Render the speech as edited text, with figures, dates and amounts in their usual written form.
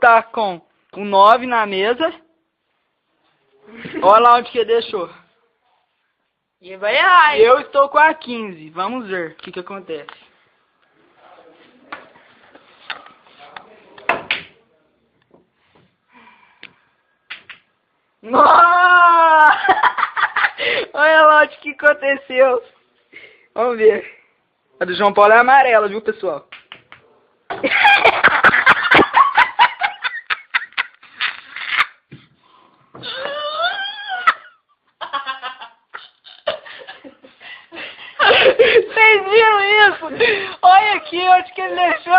tá com o 9 na mesa. Olha lá onde que ele deixou. E vai errar, hein? Eu estou com a 15. Vamos ver o que acontece. Nossa! Olha lá o que aconteceu. Vamos ver. A do João Paulo é amarela, viu, pessoal? Vocês viram isso? Olha aqui onde que ele deixou.